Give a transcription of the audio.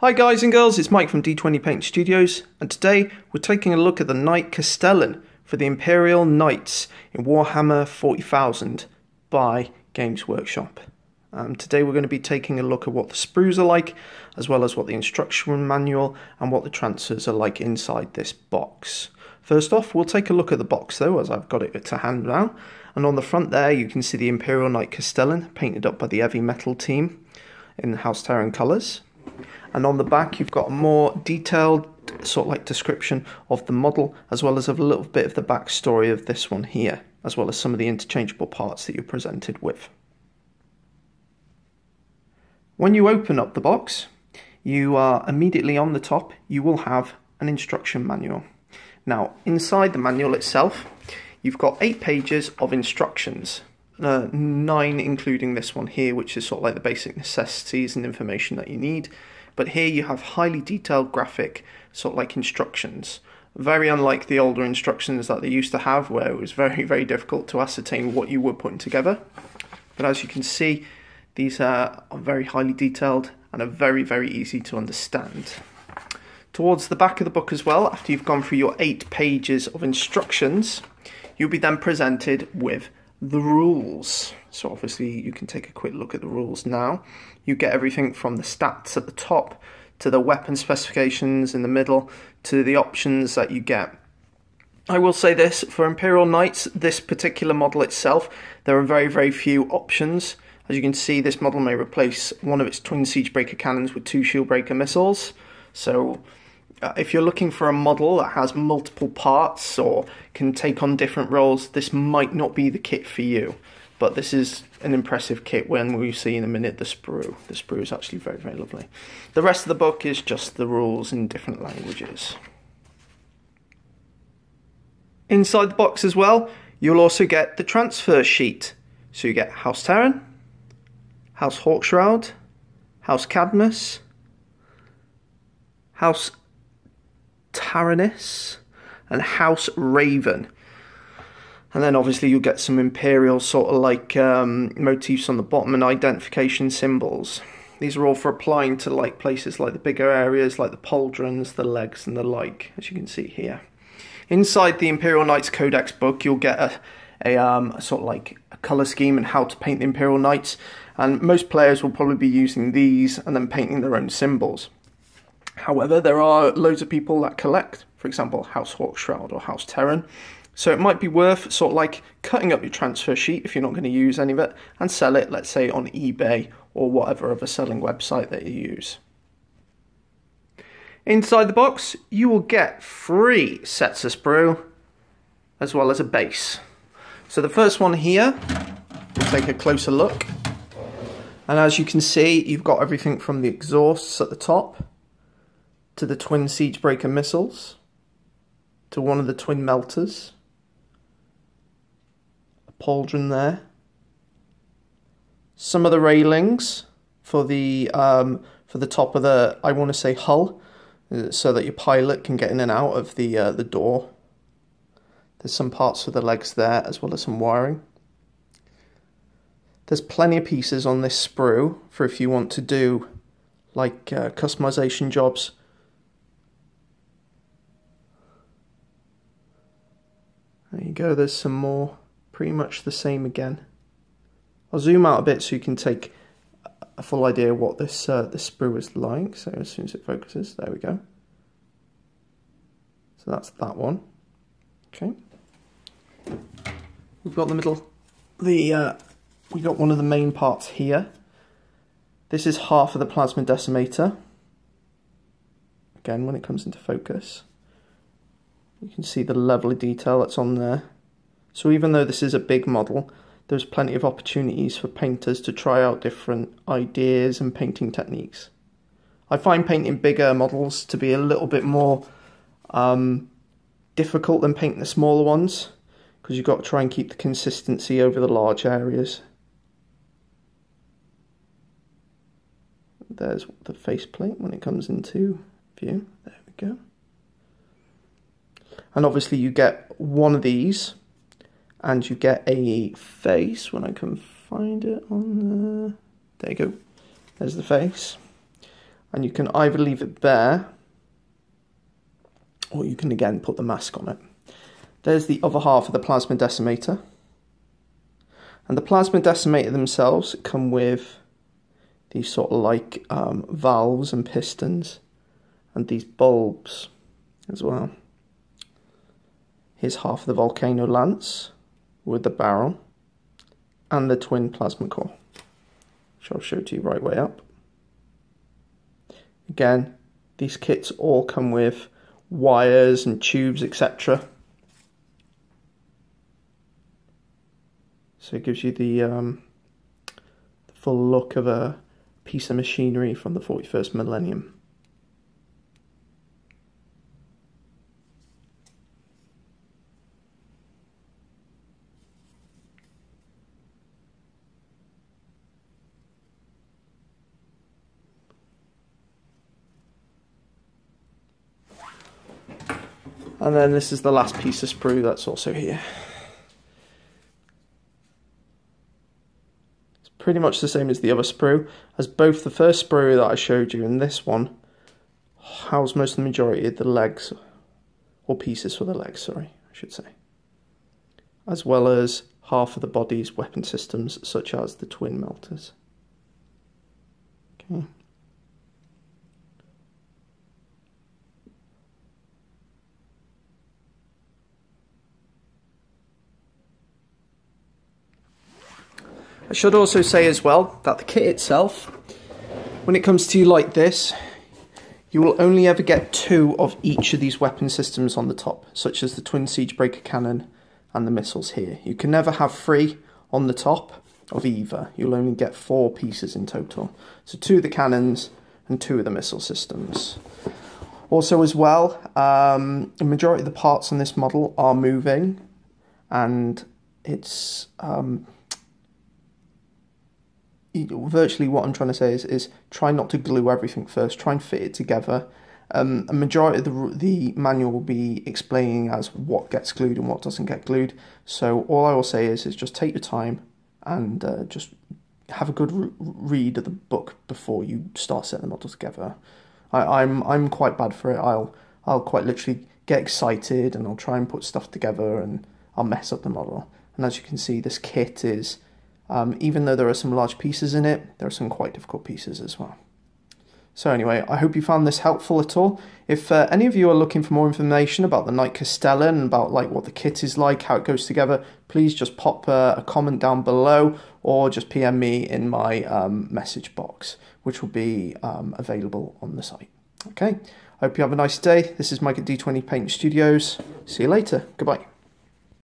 Hi guys and girls, it's Mike from D20 Paint Studios, and today we're taking a look at the Knight Castellan for the Imperial Knights in Warhammer 40,000 by Games Workshop. Today we're going to be taking a look at what the sprues are like, as well as what the instruction manual and what the transfers are like inside this box. First off, we'll take a look at the box though, as I've got it to hand now, and on the front there you can see the Imperial Knight Castellan painted up by the Heavy Metal team in House Terran colours. And on the back you've got a more detailed sort of like description of the model, as well as a little bit of the backstory of this one here, as well as some of the interchangeable parts that you're presented with. When you open up the box, you are immediately on the top, you will have an instruction manual. Now inside the manual itself you've got 8 pages of instructions, 9 including this one here, which is sort of like the basic necessities and information that you need. But here you have highly detailed graphic sort of like instructions, very unlike the older instructions that they used to have, where it was very difficult to ascertain what you were putting together. But as you can see, these are very highly detailed and are very easy to understand. Towards the back of the book as well, after you've gone through your 8 pages of instructions, you'll be then presented with the rules. So obviously you can take a quick look at the rules now. You get everything from the stats at the top to the weapon specifications in the middle to the options that you get. I will say this, for Imperial Knights, this particular model itself, there are very few options. As you can see, this model may replace one of its twin siege breaker cannons with 2 shield breaker missiles. So if you're looking for a model that has multiple parts or can take on different roles, this might not be the kit for you. But this is an impressive kit when we see in a minute the sprue. The sprue is actually very lovely. The rest of the book is just the rules in different languages. Inside the box as well, you'll also get the transfer sheet. So you get House Terran, House Hawkshroud, House Cadmus, House Taranis, and House Raven. And then obviously you'll get some Imperial sort of like motifs on the bottom and identification symbols. These are all for applying to like places like the bigger areas like the pauldrons, the legs and the like, as you can see here. Inside the Imperial Knights Codex book you'll get a sort of like a colour scheme and how to paint the Imperial Knights, and most players will probably be using these and then painting their own symbols. However, there are loads of people that collect, for example, House Hawkshroud or House Terran. So it might be worth sort of like cutting up your transfer sheet if you're not going to use any of it and sell it, let's say, on eBay or whatever other selling website that you use. Inside the box, you will get 3 sets of sprue as well as a base. So the first one here, we'll take a closer look. And as you can see, you've got everything from the exhausts at the top to the twin siege breaker missiles to one of the twin melters, a pauldron there, some of the railings for the top of the, I want to say, hull, so that your pilot can get in and out of the door. There's some parts for the legs there, as well as some wiring. There's plenty of pieces on this sprue for if you want to do like customization jobs. There you go, there's some more, pretty much the same again. I'll zoom out a bit so you can take a full idea of what this sprue is like. So as soon as it focuses, there we go. So that's that one. Okay. We've got the middle, we got one of the main parts here. This is half of the plasma decimator. Again, when it comes into focus, you can see the level of detail that's on there. So even though this is a big model, there's plenty of opportunities for painters to try out different ideas and painting techniques. I find painting bigger models to be a little bit more difficult than painting the smaller ones, because you've got to try and keep the consistency over the large areas. There's the faceplate when it comes into view. There we go. And obviously you get one of these, and you get a face, when I can find it on there. There you go. There's the face. and you can either leave it bare, or you can again put the mask on it. There's the other half of the plasma decimator. And the plasma decimator themselves come with these sort of like valves and pistons, and these bulbs as well. Here's half of the volcano lance with the barrel and the twin plasma core, which I'll show to you right way up. Again, these kits all come with wires and tubes, etc. So it gives you the full look of a piece of machinery from the 41st millennium. And then this is the last piece of sprue that's also here. It's pretty much the same as the other sprue, as both the first sprue that I showed you and this one house most of the majority of the legs, or pieces for the legs, sorry, I should say. As well as half of the body's weapon systems, such as the twin melters. Okay. I should also say as well that the kit itself, when it comes to you like this, you will only ever get 2 of each of these weapon systems on the top, such as the twin siege breaker cannon and the missiles here. You can never have 3 on the top of either. You'll only get 4 pieces in total. So 2 of the cannons and 2 of the missile systems. Also as well, the majority of the parts on this model are moving, and it's virtually what I'm trying to say is try not to glue everything first, try and fit it together. A majority of the manual will be explaining as what gets glued and what doesn't get glued. So all I will say is just take your time and just have a good read of the book before you start setting the model together. I'm quite bad for it. I'll quite literally get excited and I'll try and put stuff together and I'll mess up the model. And as you can see, this kit is, even though there are some large pieces in it, there are some quite difficult pieces as well. So anyway, I hope you found this helpful at all. If any of you are looking for more information about the Knight Castellan, and about like what the kit is like, how it goes together, please just pop a comment down below, or just PM me in my message box, which will be available on the site. Okay, hope you have a nice day. This is Mike at D20 Paint Studios. See you later. Goodbye.